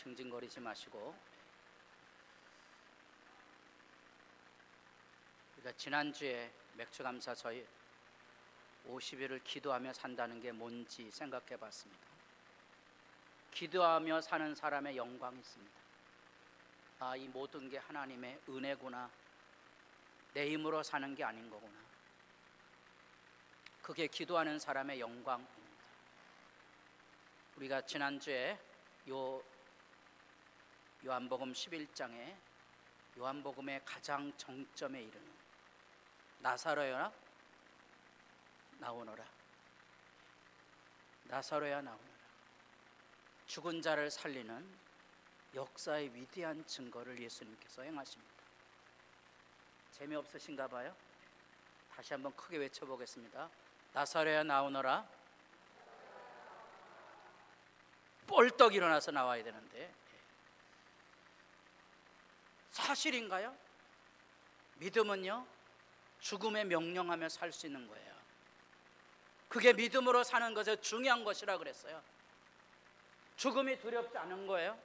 징징거리지 마시고, 우리가 지난주에 맥주감사 저희 50일을 기도하며 산다는 게 뭔지 생각해 봤습니다. 기도하며 사는 사람의 영광이 있습니다. 아, 이 모든 게 하나님의 은혜구나, 내 힘으로 사는 게 아닌 거구나. 그게 기도하는 사람의 영광입니다. 우리가 지난주에 요한복음 11장에 요한복음의 가장 정점에 이르는 나사로야 나오너라, 나사로야 나오너라, 죽은 자를 살리는 역사의 위대한 증거를 예수님께서 행하십니다. 재미없으신가 봐요? 다시 한번 크게 외쳐보겠습니다. 나사로야 나오너라. 뻘떡 일어나서 나와야 되는데, 사실인가요? 믿음은요, 죽음에 명령하며 살 수 있는 거예요. 그게 믿음으로 사는 것의 중요한 것이라 그랬어요. 죽음이 두렵지 않은 거예요.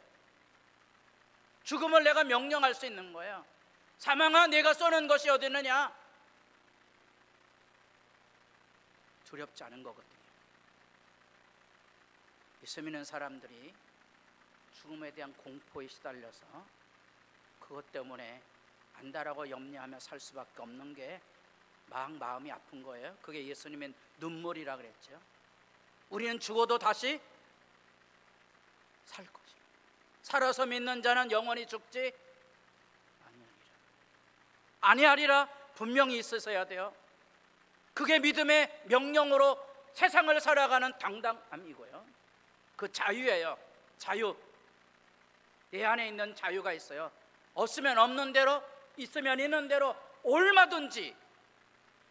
죽음을 내가 명령할 수 있는 거예요. 사망아, 내가 쏘는 것이 어디 있느냐? 두렵지 않은 거거든요. 예수 믿는 사람들이 죽음에 대한 공포에 시달려서 그것 때문에 안다라고 염려하며 살 수밖에 없는 게 막 마음이 아픈 거예요. 그게 예수님의 눈물이라 그랬죠. 우리는 죽어도 다시 살 것이다. 살아서 믿는 자는 영원히 죽지 아니하리라. 분명히 있으셔야 돼요. 그게 믿음의 명령으로 세상을 살아가는 당당함이고요, 그 자유예요. 자유. 내 안에 있는 자유가 있어요. 없으면 없는 대로, 있으면 있는 대로 얼마든지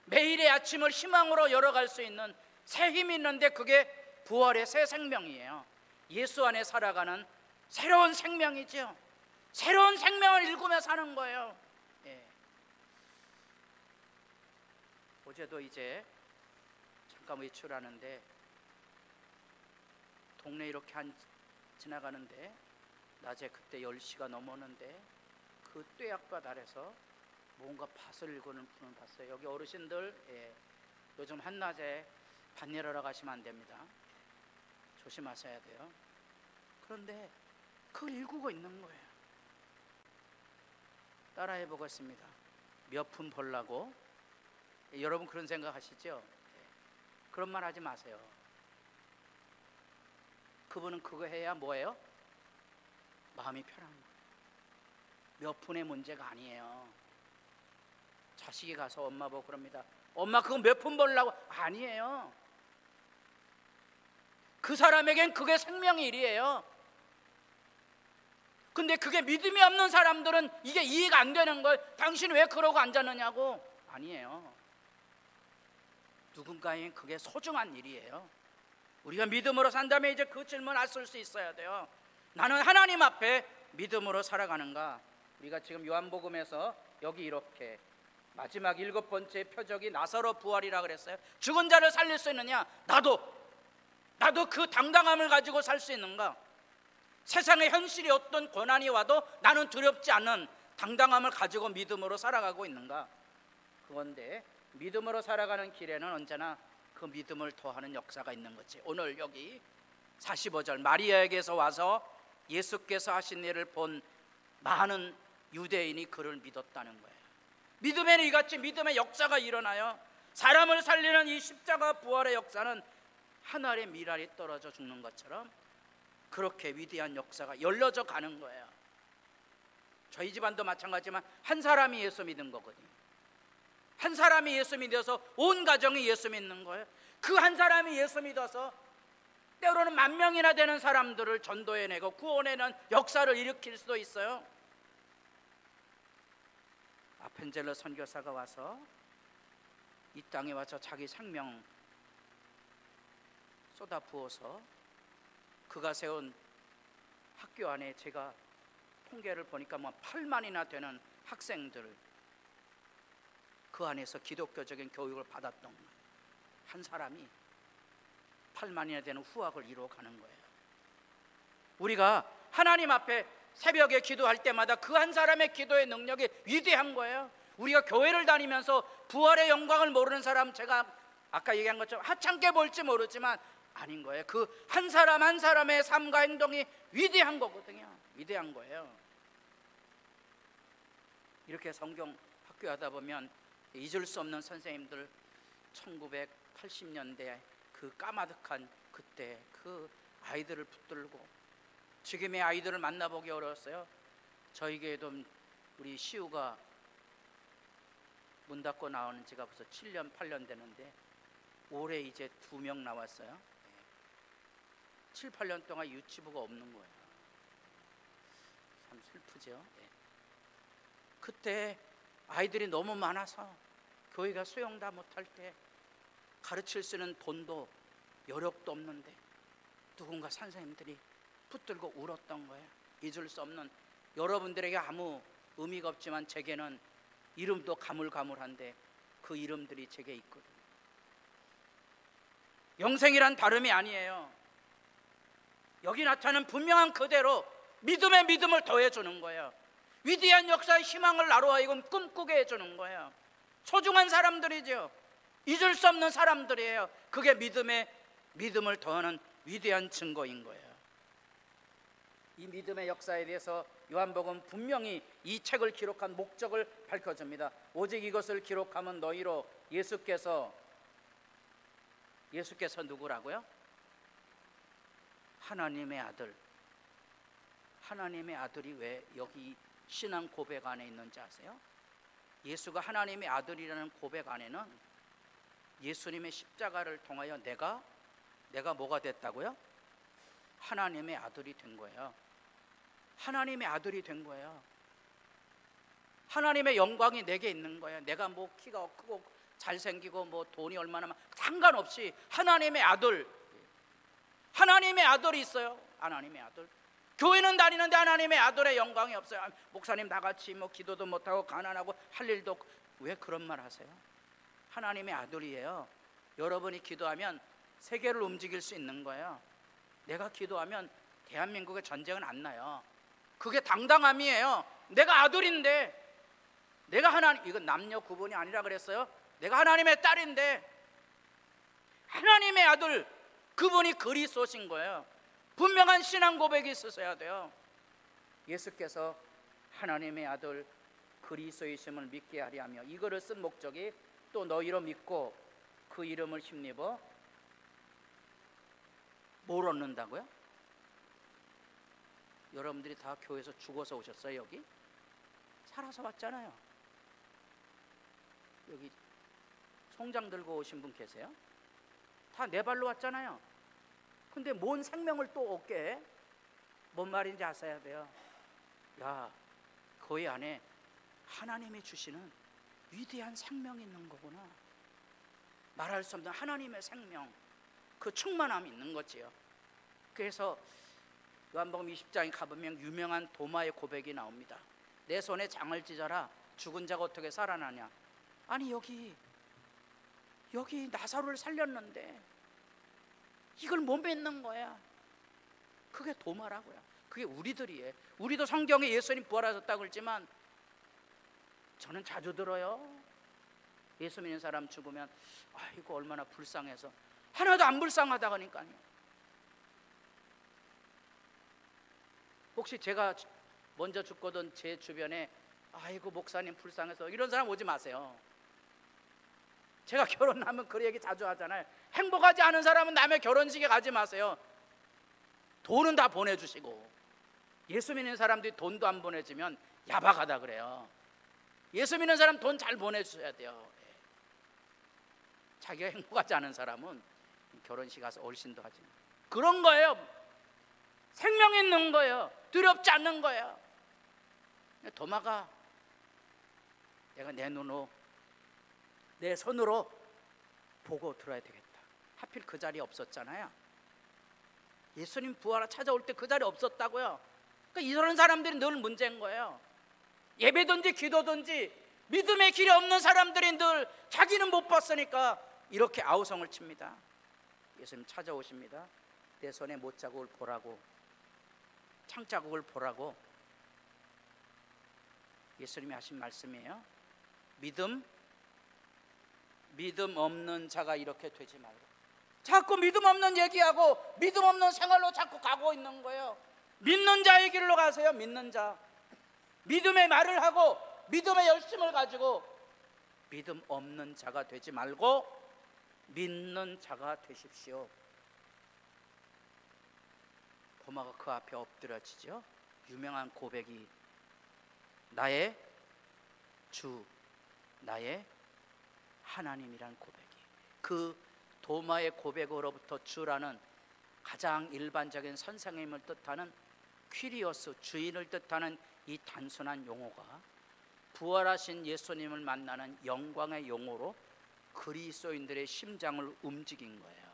매일의 아침을 희망으로 열어갈 수 있는 새 힘이 있는데, 그게 부활의 새 생명이에요. 예수 안에 살아가는 새로운 생명이죠. 새로운 생명을 일구며 사는 거예요. 예. 어제도 이제 잠깐 외출하는데 동네 이렇게 지나가는데 낮에 그때 10시가 넘었는데 그 뙤약밭 아래서 뭔가 밭을 일구는 분을 봤어요. 여기 어르신들, 요즘 한낮에 밭 일하러 가시면 안 됩니다. 조심하셔야 돼요. 그런데 그걸 일구고 있는 거예요. 따라해 보겠습니다. 몇 푼 벌라고? 여러분 그런 생각 하시죠? 그런 말 하지 마세요. 그분은 그거 해야 뭐예요? 마음이 편한 거예요. 몇 푼의 문제가 아니에요. 자식이 가서 엄마 보고 그럽니다. 엄마 그거 몇 푼 벌라고? 아니에요. 그 사람에겐 그게 생명의 일이에요. 근데 그게 믿음이 없는 사람들은 이게 이해가 안 되는 걸, 당신 왜 그러고 앉았느냐고. 아니에요. 누군가에겐 그게 소중한 일이에요. 우리가 믿음으로 산다면 이제 그 질문 알 수 있어야 돼요. 나는 하나님 앞에 믿음으로 살아가는가? 우리가 지금 요한복음에서 여기 이렇게 마지막 7번째 표적이 나사로 부활이라 그랬어요. 죽은 자를 살릴 수 있느냐? 나도 그 당당함을 가지고 살 수 있는가? 세상의 현실이 어떤 고난이 와도 나는 두렵지 않은 당당함을 가지고 믿음으로 살아가고 있는가? 그건데 믿음으로 살아가는 길에는 언제나 그 믿음을 더하는 역사가 있는 거지. 오늘 여기 45절, 마리아에게서 와서 예수께서 하신 일을 본 많은 유대인이 그를 믿었다는 거예요. 믿음에는 이같이 믿음의 역사가 일어나요. 사람을 살리는 이 십자가 부활의 역사는 하늘의 미랄이 떨어져 죽는 것처럼 그렇게 위대한 역사가 열려져 가는 거예요. 저희 집안도 마찬가지지만 한 사람이 예수 믿은 거거든요. 한 사람이 예수 믿어서 온 가정이 예수 믿는 거예요. 그 한 사람이 예수 믿어서 때로는 10,000명이나 되는 사람들을 전도해내고 구원해내는 역사를 일으킬 수도 있어요. 아펜젤러 선교사가 와서 이 땅에 와서 자기 생명 쏟아 부어서 그가 세운 학교 안에 제가 통계를 보니까 8만이나 되는 학생들, 그 안에서 기독교적인 교육을 받았던 거예요. 한 사람이 8만이나 되는 후학을 이루어가는 거예요. 우리가 하나님 앞에 새벽에 기도할 때마다 그 한 사람의 기도의 능력이 위대한 거예요. 우리가 교회를 다니면서 부활의 영광을 모르는 사람, 제가 아까 얘기한 것처럼 하찮게 볼지 모르지만 아닌 거예요. 그 한 사람 한 사람의 삶과 행동이 위대한 거거든요. 위대한 거예요. 이렇게 성경 학교하다 보면 잊을 수 없는 선생님들, 1980년대 그 까마득한 그때 그 아이들을 붙들고, 지금의 아이들을 만나보기 어려웠어요. 저희 교회도 우리 시우가 문 닫고 나오는 지가 벌써 7년 8년 되는데 올해 이제 2명 나왔어요. 7, 8년 동안 유치부가 없는 거예요. 참 슬프죠. 그때 아이들이 너무 많아서 교회가 수용 다 못할 때 가르칠 수 있는 돈도 여력도 없는데 누군가 선생님들이 붙들고 울었던 거예요. 잊을 수 없는, 여러분들에게 아무 의미가 없지만 제게는 이름도 가물가물한데 그 이름들이 제게 있거든요. 영생이란 다름이 아니에요. 여기 나타나는 분명한 그대로 믿음의 믿음을 더해주는 거예요. 위대한 역사의 희망을 나로 하여금 꿈꾸게 해주는 거예요. 소중한 사람들이죠. 잊을 수 없는 사람들이에요. 그게 믿음의 믿음을 더하는 위대한 증거인 거예요. 이 믿음의 역사에 대해서 요한복음 분명히 이 책을 기록한 목적을 밝혀줍니다. 오직 이것을 기록하면 너희로, 예수께서 누구라고요? 하나님의 아들. 하나님의 아들이 왜 여기 신앙 고백 안에 있는지 아세요? 예수가 하나님의 아들이라는 고백 안에는 예수님의 십자가를 통하여 내가 뭐가 됐다고요? 하나님의 아들이 된 거예요. 하나님의 아들이 된 거예요. 하나님의 영광이 내게 있는 거예요. 내가 뭐 키가 크고 잘생기고 뭐 돈이 얼마나 상관없이 하나님의 아들, 하나님의 아들이 있어요. 하나님의 아들. 교회는 다니는데 하나님의 아들의 영광이 없어요. 목사님 나같이 뭐 기도도 못하고 가난하고 할 일도 없고. 왜 그런 말 하세요? 하나님의 아들이에요. 여러분이 기도하면 세계를 움직일 수 있는 거예요. 내가 기도하면 대한민국의 전쟁은 안 나요. 그게 당당함이에요. 내가 아들인데, 내가 하나님, 이건 남녀 구분이 아니라 그랬어요. 내가 하나님의 딸인데, 하나님의 아들, 그분이 그리스도신 거예요. 분명한 신앙 고백이 있으셔야 돼요. 예수께서 하나님의 아들 그리스도이심을 믿게 하려 하며, 이거를 쓴 목적이 또 너희로 믿고 그 이름을 힘입어 뭘 얻는다고요? 여러분들이 다 교회에서 죽어서 오셨어요? 여기? 살아서 왔잖아요. 여기 송장 들고 오신 분 계세요? 다 내 발로 왔잖아요. 근데 뭔 생명을 또 얻게 해? 뭔 말인지 아셔야 돼요. 야, 거기 안에 하나님이 주시는 위대한 생명이 있는 거구나. 말할 수 없는 하나님의 생명, 그 충만함이 있는 거지요. 그래서 요한복음 20장에 가보면 유명한 도마의 고백이 나옵니다. 내 손에 장을 찢어라. 죽은 자가 어떻게 살아나냐. 아니 여기 나사로를 살렸는데 이걸 못 믿는 거야. 그게 도마라고요. 그게 우리들이에요. 우리도 성경에 예수님 부활하셨다고 그러지만 저는 자주 들어요. 예수 믿는 사람 죽으면 아이고 얼마나 불쌍해서. 하나도 안 불쌍하다 그러니까요. 혹시 제가 먼저 죽거든 제 주변에 아이고 목사님 불쌍해서 이런 사람 오지 마세요. 제가 결혼하면 그 얘기 자주 하잖아요. 행복하지 않은 사람은 남의 결혼식에 가지 마세요. 돈은 다 보내주시고. 예수 믿는 사람들이 돈도 안 보내주면 야박하다 그래요. 예수 믿는 사람 돈 잘 보내주셔야 돼요. 자기가 행복하지 않은 사람은 결혼식 가서 얼씬도 하지 마. 그런 거예요. 생명 있는 거예요. 두렵지 않는 거예요. 도마가 내가 내 눈으로 내 손으로 보고 들어야 되겠다. 하필 그 자리에 없었잖아요. 예수님 부활하 찾아올 때 그 자리에 없었다고요. 그러니까 이런 사람들이 늘 문제인 거예요. 예배든지 기도든지 믿음의 길이 없는 사람들이 늘 자기는 못 봤으니까 이렇게 아우성을 칩니다. 예수님 찾아오십니다. 내 손에 못자국을 보라고. 창자국을 보라고 예수님이 하신 말씀이에요. 믿음 없는 자가 이렇게 되지 말고, 자꾸 믿음 없는 얘기하고 믿음 없는 생활로 자꾸 가고 있는 거예요. 믿는 자의 길로 가세요. 믿는 자, 믿음의 말을 하고 믿음의 열심을 가지고 믿음 없는 자가 되지 말고 믿는 자가 되십시오. 도마가 그 앞에 엎드려지죠. 유명한 고백이 나의 주, 나의 하나님이란 고백이, 그 도마의 고백으로부터 주라는 가장 일반적인 선생님을 뜻하는 퀴리오스, 주인을 뜻하는 이 단순한 용어가 부활하신 예수님을 만나는 영광의 용어로 그리스도인들의 심장을 움직인 거예요.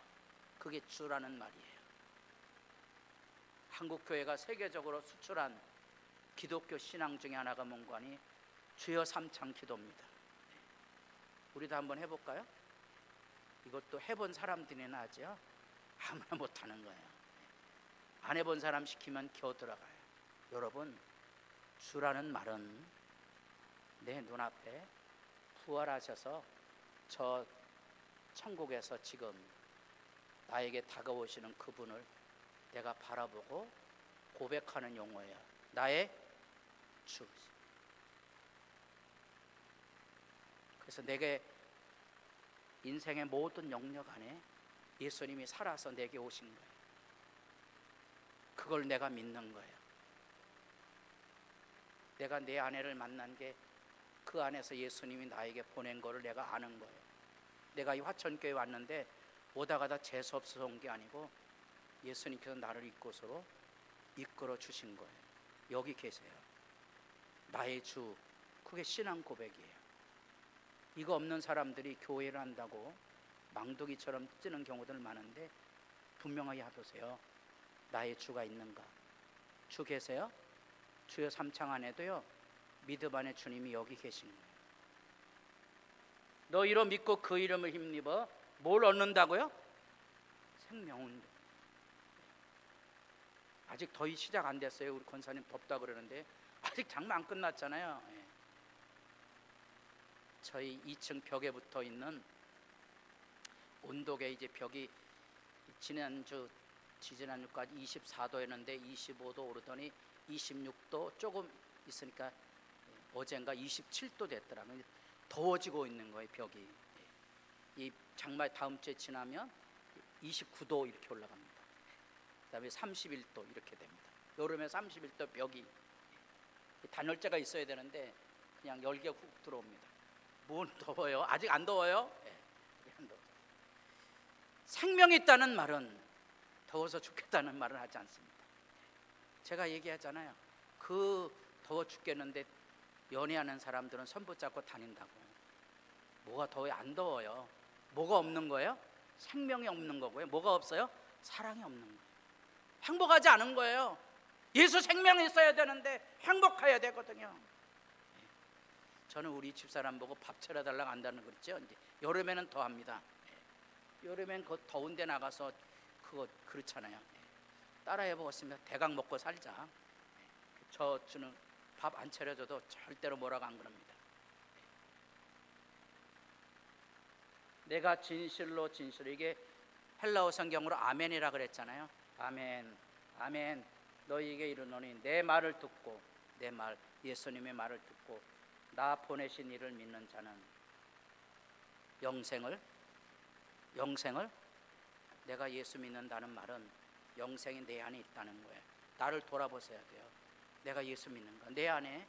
그게 주라는 말이에요. 한국교회가 세계적으로 수출한 기독교 신앙 중에 하나가 뭔가니 주여 삼창 기도입니다. 우리도 한번 해볼까요? 이것도 해본 사람들이나 하죠. 아무나 못하는 거예요. 안 해본 사람 시키면 겨우 들어가요. 여러분, 주라는 말은 내 눈앞에 부활하셔서 저 천국에서 지금 나에게 다가오시는 그분을 내가 바라보고 고백하는 용어예요. 나의 주. 그래서 내게 인생의 모든 영역 안에 예수님이 살아서 내게 오신 거예요. 그걸 내가 믿는 거예요. 내가 내 아내를 만난 게 그 안에서 예수님이 나에게 보낸 거를 내가 아는 거예요. 내가 이 화천교회 왔는데 오다 가다 재수 없어서 온 게 아니고 예수님께서 나를 이곳으로 이끌어 주신 거예요. 여기 계세요. 나의 주. 그게 신앙 고백이에요. 이거 없는 사람들이 교회를 한다고 망둥이처럼 뛰는 경우들 많은데 분명하게 해보세요. 나의 주가 있는가? 주 계세요? 주여 삼창 안에도요, 믿음 안에 주님이 여기 계신 거예요. 너 이로 믿고 그 이름을 힘입어 뭘 얻는다고요? 생명은. 아직 더위 시작 안 됐어요. 우리 권사님 덥다 그러는데 아직 장마 안 끝났잖아요. 저희 2층 벽에 붙어 있는 온도계 이제 벽이 지지난주까지 24도였는데 25도 오르더니 26도 조금 있으니까 어젠가 27도 됐더라고요. 더워지고 있는 거예요, 벽이. 이 장마 다음 주에 지나면 29도 이렇게 올라갑니다. 그다음에 31도 이렇게 됩니다. 여름에 31도 벽이 단열재가 있어야 되는데 그냥 열기가 훅 들어옵니다. 뭔 더워요? 아직 안 더워요? 네, 안 더워요. 생명이 있다는 말은 더워서 죽겠다는 말을 하지 않습니다. 제가 얘기하잖아요. 그 더워 죽겠는데 연애하는 사람들은 손 붙잡고 다닌다고. 뭐가 더워요? 안 더워요. 뭐가 없는 거예요? 생명이 없는 거고요. 뭐가 없어요? 사랑이 없는 거예요. 행복하지 않은 거예요. 예수 생명이 있어야 되는데 행복해야 되거든요. 저는 우리 집사람 보고 밥 차려달라고 한다는 거 있죠. 이제 여름에는 더 합니다. 여름엔 그 더운 데 나가서 그거 그렇잖아요. 따라해보고 있으면 대강 먹고 살자. 저는 밥 안 차려줘도 절대로 뭐라고 안 그럽니다. 내가 진실로 이게 헬라어 성경으로 아멘이라 그랬잖아요. 아멘, 아멘. 너희에게 이르노니 내 말을 듣고, 내 말, 예수님의 말을 듣고 나 보내신 이를 믿는 자는 영생을, 내가 예수 믿는다는 말은 영생이 내 안에 있다는 거예요. 나를 돌아보셔야 돼요. 내가 예수 믿는 거, 내 안에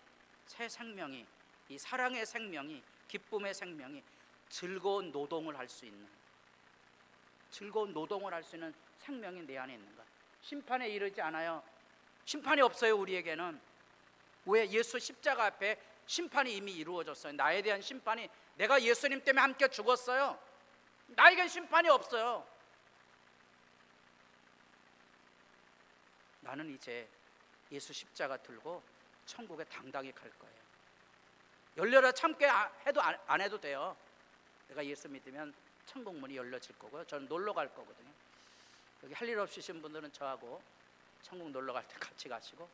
새 생명이, 이 사랑의 생명이, 기쁨의 생명이 즐거운 노동을 할 수 있는, 생명이 내 안에 있는가? 심판에 이르지 않아요. 심판이 없어요. 우리에게는. 왜? 예수 십자가 앞에 심판이 이미 이루어졌어요. 나에 대한 심판이, 내가 예수님 때문에 함께 죽었어요. 나에겐 심판이 없어요. 나는 이제 예수 십자가 들고 천국에 당당히 갈 거예요. 열려라 참게 해도 안 해도 돼요. 내가 예수 믿으면 천국 문이 열려질 거고요. 저는 놀러 갈 거거든요. 여기 할 일 없으신 분들은 저하고 천국 놀러 갈 때 같이 가시고,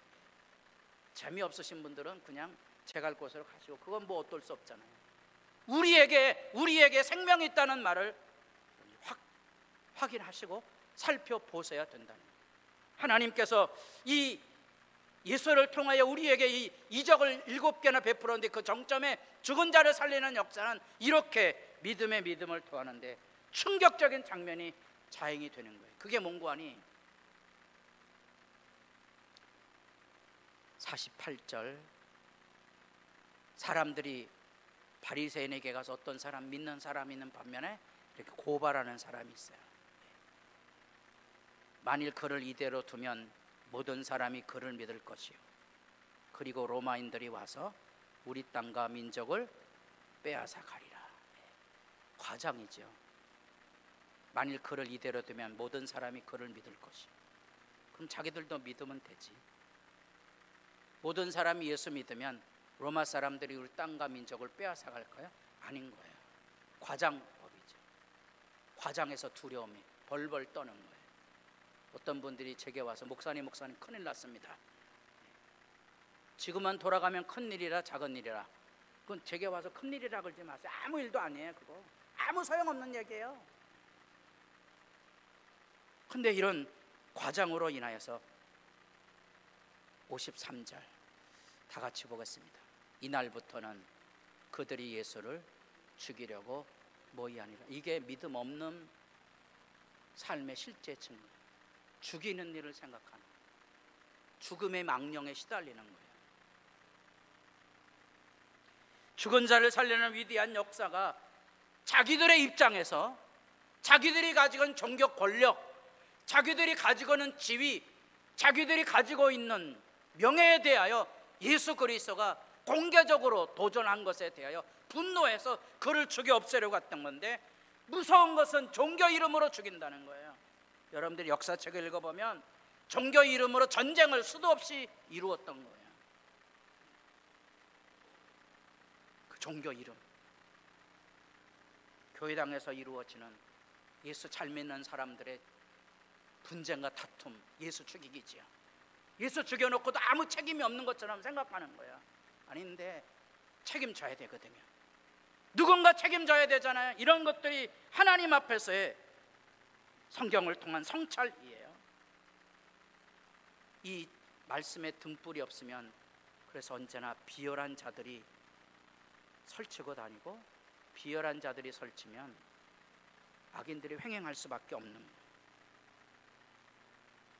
재미없으신 분들은 그냥 제 갈 곳으로 가시고, 그건 뭐 어떨 수 없잖아요. 우리에게 생명이 있다는 말을 확인하시고 살펴보셔야 된다는 거예요. 하나님께서 이 예수를 통하여 우리에게 이 이적을 7개나 베풀었는데, 그 정점에 죽은 자를 살리는 역사는 이렇게 믿음의 믿음을 더하는데 충격적인 장면이 자행이 되는 거예요. 그게 뭔고 하니 48절, 사람들이 바리새인에게 가서 어떤 사람, 믿는 사람 있는 반면에 이렇게 고발하는 사람이 있어요. 만일 그를 이대로 두면 모든 사람이 그를 믿을 것이요, 그리고 로마인들이 와서 우리 땅과 민족을 빼앗아 가리라. 과장이죠. 만일 그를 이대로 두면 모든 사람이 그를 믿을 것이요, 그럼 자기들도 믿으면 되지. 모든 사람이 예수 믿으면 로마 사람들이 우리 땅과 민족을 빼앗아 갈까요? 아닌 거예요. 과장법이죠. 과장에서 두려움이 벌벌 떠는 거예요. 어떤 분들이 제게 와서 목사님 큰일 났습니다. 지금만 돌아가면 큰일이라 작은 일이라. 그건 제게 와서 큰일이라 그러지 마세요. 아무 일도 아니에요. 그거 아무 소용없는 얘기예요. 근데 이런 과장으로 인하여서 53절 다 같이 보겠습니다. 이날부터는 그들이 예수를 죽이려고 모의하니라. 이게 믿음 없는 삶의 실제 증거. 죽이는 일을 생각하는, 죽음의 망령에 시달리는 거예요. 죽은 자를 살리는 위대한 역사가 자기들의 입장에서 자기들이 가지고 있는 종교 권력, 자기들이 가지고 있는 지위, 자기들이 가지고 있는 명예에 대하여 예수 그리스도가 공개적으로 도전한 것에 대하여 분노해서 그를 죽여 없애려고 했던 건데, 무서운 것은 종교 이름으로 죽인다는 거예요. 여러분들이 역사책을 읽어보면 종교 이름으로 전쟁을 수도 없이 이루었던 거예요. 그 종교 이름, 교회당에서 이루어지는 예수 잘 믿는 사람들의 분쟁과 다툼, 예수 죽이기지요. 예수 죽여놓고도 아무 책임이 없는 것처럼 생각하는 거예요. 아닌데 책임져야 되거든요. 누군가 책임져야 되잖아요. 이런 것들이 하나님 앞에서의 성경을 통한 성찰이에요. 이 말씀에 등불이 없으면 그래서 언제나 비열한 자들이 설치고 다니고, 비열한 자들이 설치면 악인들이 횡행할 수밖에 없는 거예요.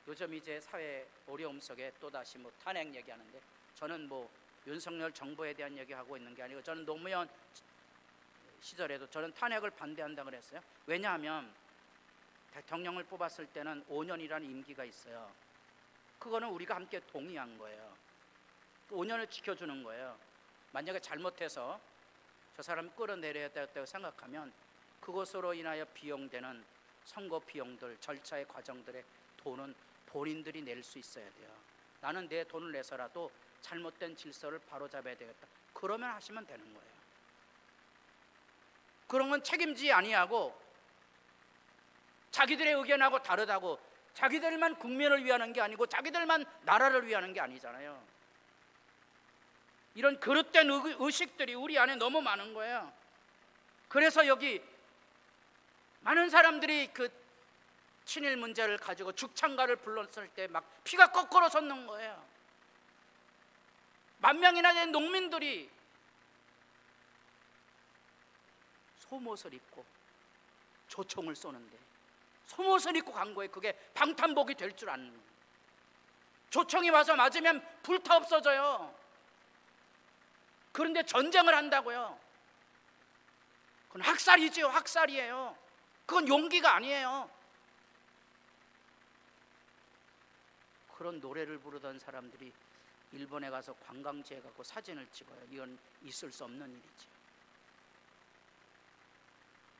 요즘 이제 사회 어려움 속에 또다시 탄핵 얘기하는데, 저는 윤석열 정부에 대한 얘기하고 있는 게 아니고, 저는 노무현 시절에도 저는 탄핵을 반대한다 그랬어요. 왜냐하면 대통령을 뽑았을 때는 5년이라는 임기가 있어요. 그거는 우리가 함께 동의한 거예요. 5년을 지켜주는 거예요. 만약에 잘못해서 저 사람 끌어내려야 된다고 생각하면 그것으로 인하여 비용되는 선거 비용들, 절차의 과정들의 돈은 본인들이 낼 수 있어야 돼요. 나는 내 돈을 내서라도 잘못된 질서를 바로잡아야 되겠다. 그러면 하시면 되는 거예요. 그런 건 책임지지 아니하고, 자기들의 의견하고 다르다고 자기들만 국민을 위하는 게 아니고 자기들만 나라를 위하는 게 아니잖아요. 이런 그릇된 의식들이 우리 안에 너무 많은 거예요. 그래서 여기 많은 사람들이 그 친일 문제를 가지고 죽창가를 불렀을 때 막 피가 거꾸로 솟는 거예요. 10,000명이나 된 농민들이 속옷을 입고 조총을 쏘는데 속옷을 입고 간 거예요. 그게 방탄복이 될 줄 아는 거예요. 조총이 와서 맞으면 불타 없어져요. 그런데 전쟁을 한다고요. 그건 학살이지요. 학살이에요. 그건 용기가 아니에요. 그런 노래를 부르던 사람들이 일본에 가서 관광지에 가고 사진을 찍어요. 이건 있을 수 없는 일이죠.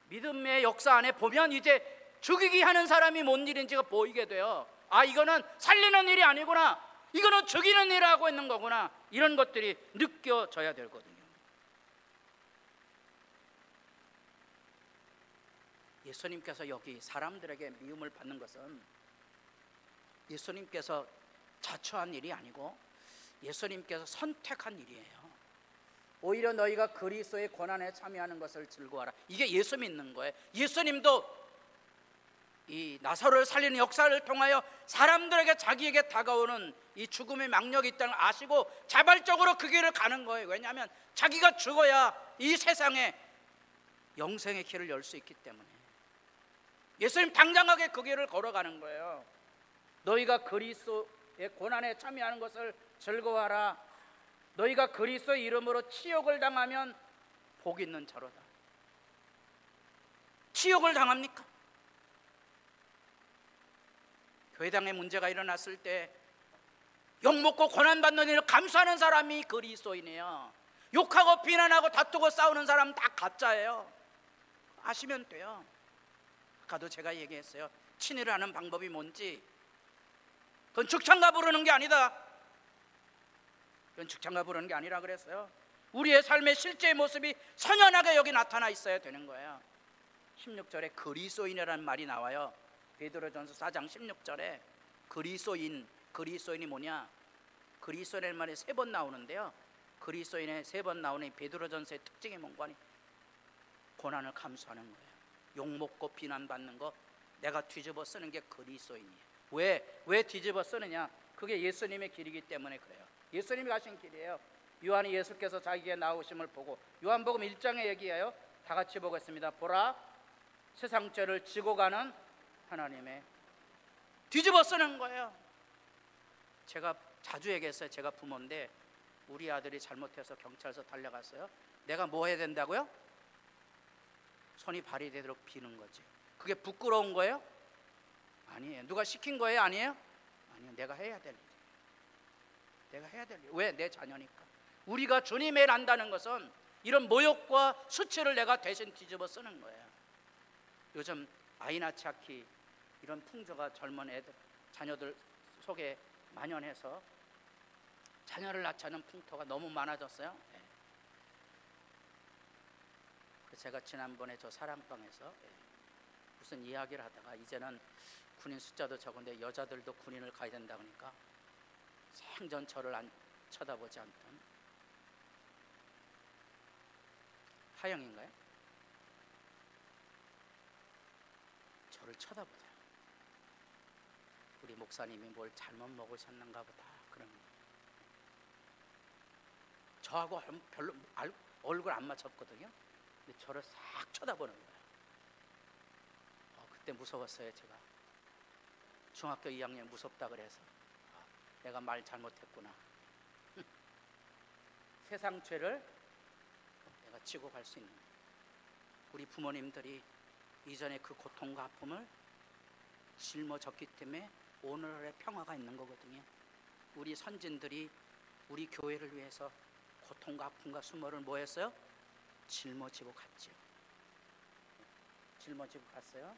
믿음의 역사 안에 보면 이제 죽이기 하는 사람이 뭔 일인지가 보이게 돼요. 아, 이거는 살리는 일이 아니구나, 이거는 죽이는 일을 하고 있는 거구나, 이런 것들이 느껴져야 되거든요. 예수님께서 여기 사람들에게 미움을 받는 것은 예수님께서 자처한 일이 아니고 예수님께서 선택한 일이에요. 오히려 너희가 그리스도의 고난에 참여하는 것을 즐거워하라. 이게 예수 믿는 거예요. 예수님도 이 나사로를 살리는 역사를 통하여 사람들에게 자기에게 다가오는 이 죽음의 망력이 있다는 걸 아시고 자발적으로 그 길을 가는 거예요. 왜냐하면 자기가 죽어야 이 세상에 영생의 길을 열 수 있기 때문에. 예수님 당당하게 그 길을 걸어가는 거예요. 너희가 그리스도의 고난에 참여하는 것을 즐거워하라. 너희가 그리스도의 이름으로 치욕을 당하면 복 있는 자로다. 치욕을 당합니까? 교회당에 문제가 일어났을 때 욕먹고 고난받는 일을 감수하는 사람이 그리스도인이에요. 욕하고 비난하고 다투고 싸우는 사람은 다 가짜예요. 아시면 돼요. 아까도 제가 얘기했어요. 친일을 하는 방법이 뭔지. 그건 죽창가 부르는 게 아니다. 그건 죽창가 부르는 게 아니라 그랬어요. 우리의 삶의 실제의 모습이 선연하게 여기 나타나 있어야 되는 거예요. 16절에 그리스도인이라는 말이 나와요. 베드로전서 4장 16절에 그리스도인이 뭐냐? 그리스도인의 말이 3번 나오는데요. 그리스도인의 3번 나오는 베드로전서의 특징이 뭔가 하니 고난을 감수하는 거예요. 욕먹고 비난받는 거 내가 뒤집어 쓰는 게 그리스도인이에요. 왜 뒤집어 쓰느냐? 그게 예수님의 길이기 때문에 그래요. 예수님이 가신 길이에요. 요한이 예수께서 자기에게 나오심을 보고 요한복음 1장에 얘기해요. 다 같이 보겠습니다. 보라, 세상 죄를 지고 가는 하나님의 뒤집어 쓰는 거예요. 제가 자주 얘기했어요. 제가 부모인데 우리 아들이 잘못해서 경찰서 달려갔어요. 내가 뭐 해야 된다고요? 손이 발이 되도록 비는 거지. 그게 부끄러운 거예요? 아니에요. 누가 시킨 거예요? 아니에요? 아니요. 내가 해야 될 일이에요. 내가 해야 될 일. 왜? 내 자녀니까. 우리가 주님의 일 한다는 것은 이런 모욕과 수치를 내가 대신 뒤집어 쓰는 거예요. 요즘 아이 낳지 않기 이런 풍조가 젊은 애들, 자녀들 속에 만연해서 자녀를 낳지 않는 풍토가 너무 많아졌어요. 네. 그래서 제가 지난번에 저 사랑방에서 무슨 이야기를 하다가 이제는 군인 숫자도 적은데 여자들도 군인을 가야 된다 그러니까 생전 저를 안 쳐다보지 않던 하영인가요? 저를 쳐다보더라고요. 우리 목사님이 뭘 잘못 먹으셨는가 보다 그런 거예요. 저하고 별로 얼굴 안 맞췄거든요. 근데 저를 싹 쳐다보는 거예요. 그때 무서웠어요. 제가 중학교 2학년 무섭다 그래서 내가 말 잘못했구나. 세상 죄를 내가 지고 갈 수 있는 거예요. 우리 부모님들이 이전에 그 고통과 아픔을 짊어졌기 때문에 오늘의 평화가 있는 거거든요. 우리 선진들이 우리 교회를 위해서 고통과 아픔과 수모를 뭐 했어요? 짊어지고 갔죠. 짊어지고 갔어요.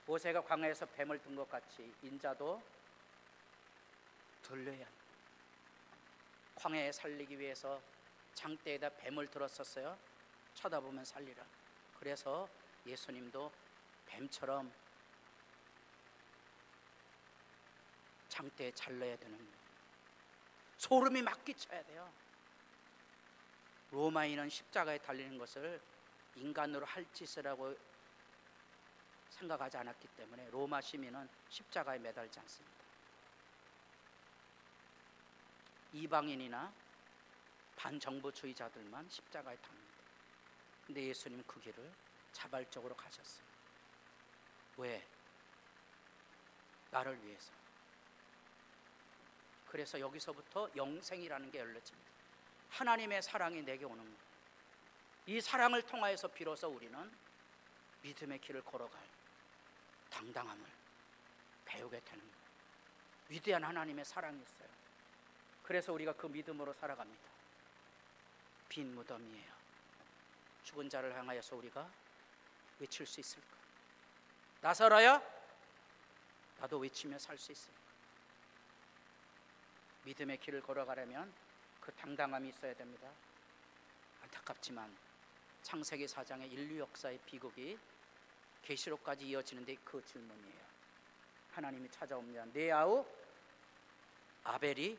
모세가 광야에서 뱀을 든 것 같이 인자도 들려야 합니다. 광야에 살리기 위해서 장대에다 뱀을 들었었어요. 쳐다보면 살리라. 그래서 예수님도 뱀처럼 장대에 잘라야 되는 거예요. 소름이 막 끼쳐야 돼요. 로마인은 십자가에 달리는 것을 인간으로 할 짓이라고 생각하지 않았기 때문에 로마 시민은 십자가에 매달지 않습니다. 이방인이나 반정부주의자들만 십자가에 답니다. 근데 예수님 그 길을 자발적으로 가셨어요. 왜? 나를 위해서. 그래서 여기서부터 영생이라는 게 열려집니다. 하나님의 사랑이 내게 오는 거예요. 이 사랑을 통하여서 비로소 우리는 믿음의 길을 걸어갈 당당함을 배우게 되는 거예요. 위대한 하나님의 사랑이 있어요. 그래서 우리가 그 믿음으로 살아갑니다. 빈 무덤이에요. 죽은 자를 향하여서 우리가 외칠 수 있을까? 나사로야, 나도 외치며 살 수 있을까? 믿음의 길을 걸어가려면 그 당당함이 있어야 됩니다. 안타깝지만 창세기 4장의 인류 역사의 비극이 계시록까지 이어지는데 그 질문이에요. 하나님이 찾아옵니다. 내 아우 아벨이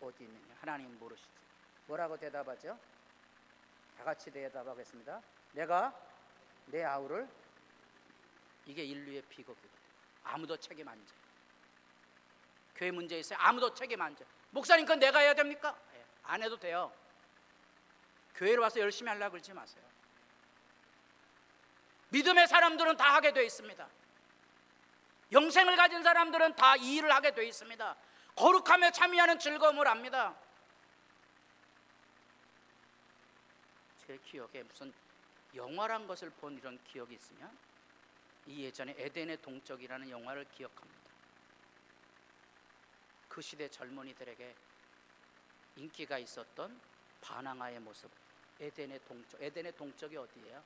어디 있느냐? 하나님 모르시죠. 뭐라고 대답하죠? 다 같이 대답하겠습니다. 내가 내 아우를, 이게 인류의 비극이거든요. 아무도 책임 안 져요. 교회 문제 있어요. 아무도 책임 안 져요. 목사님 그건 내가 해야 됩니까? 안 해도 돼요. 교회로 와서 열심히 하려고 그러지 마세요. 믿음의 사람들은 다 하게 되어 있습니다. 영생을 가진 사람들은 다 이 일을 하게 되어 있습니다. 거룩하며 참여하는 즐거움을 압니다. 제 기억에 무슨 영화란 것을 본 이런 기억이 있으면 이 예전에 에덴의 동쪽이라는 영화를 기억합니다. 그 시대 젊은이들에게 인기가 있었던 바나나의 모습, 에덴의 동쪽. 에덴의 동쪽이 어디예요?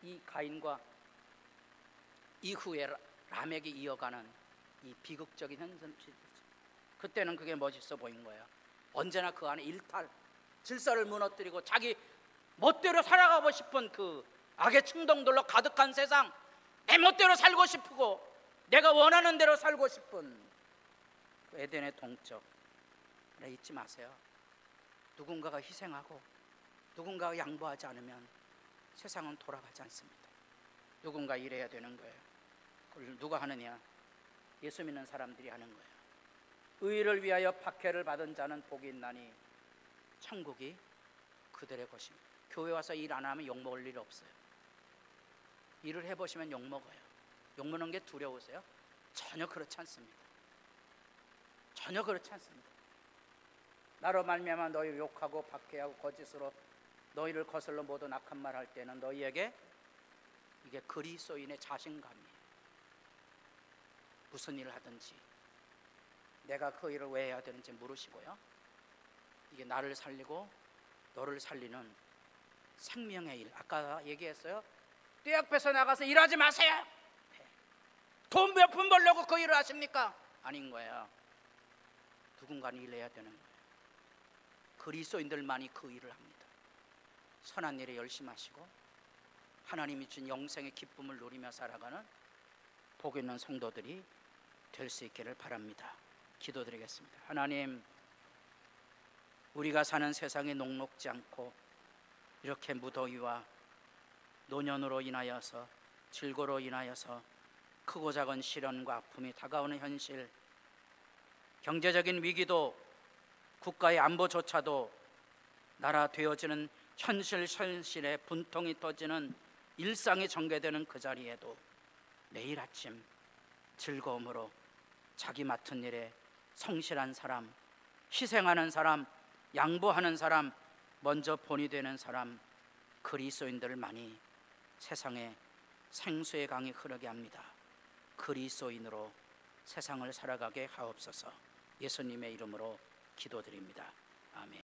이 가인과 이후에 라멕이 이어가는 이 비극적인 현실이죠. 그때는 그게 멋있어 보인 거예요. 언제나 그 안에 일탈, 질서를 무너뜨리고 자기 멋대로 살아가고 싶은 그 악의 충동들로 가득한 세상, 내 멋대로 살고 싶고 내가 원하는 대로 살고 싶은 그 에덴의 동쪽. 잊지 마세요. 누군가가 희생하고 누군가가 양보하지 않으면 세상은 돌아가지 않습니다. 누군가 일해야 되는 거예요. 그걸 누가 하느냐? 예수 믿는 사람들이 하는 거예요. 의를 위하여 박해를 받은 자는 복이 있나니 천국이 그들의 것입니다. 교회 와서 일 안 하면 욕먹을 일 없어요. 일을 해보시면 욕먹어요. 욕먹는 게 두려우세요? 전혀 그렇지 않습니다. 전혀 그렇지 않습니다. 나로 말미암아 너희를 욕하고 박해하고 거짓으로 너희를 거슬러 모든 악한 말 할 때는 너희에게 이게 그리스도인의 자신감이에요. 무슨 일을 하든지 내가 그 일을 왜 해야 되는지 물으시고요. 이게 나를 살리고 너를 살리는 생명의 일. 아까 얘기했어요. 떼 앞에서 나가서 일하지 마세요. 돈 몇 푼 벌려고 그 일을 하십니까? 아닌 거예요. 누군가는 일해야 되는 거예요. 그리스도인들만이 그 일을 합니다. 선한 일에 열심하시고 하나님이 준 영생의 기쁨을 누리며 살아가는 복 있는 성도들이 될 수 있기를 바랍니다. 기도드리겠습니다. 하나님, 우리가 사는 세상이 녹록지 않고 이렇게 무더위와 노년으로 인하여서 질고로 인하여서 크고 작은 시련과 아픔이 다가오는 현실, 경제적인 위기도 국가의 안보조차도 나라 되어지는 현실에 분통이 터지는 일상이 전개되는 그 자리에도 매일 아침 즐거움으로 자기 맡은 일에 성실한 사람, 희생하는 사람, 양보하는 사람, 먼저 본이 되는 사람, 그리스도인들만이 세상에 생수의 강이 흐르게 합니다. 그리스도인으로 세상을 살아가게 하옵소서. 예수님의 이름으로 기도드립니다. 아멘.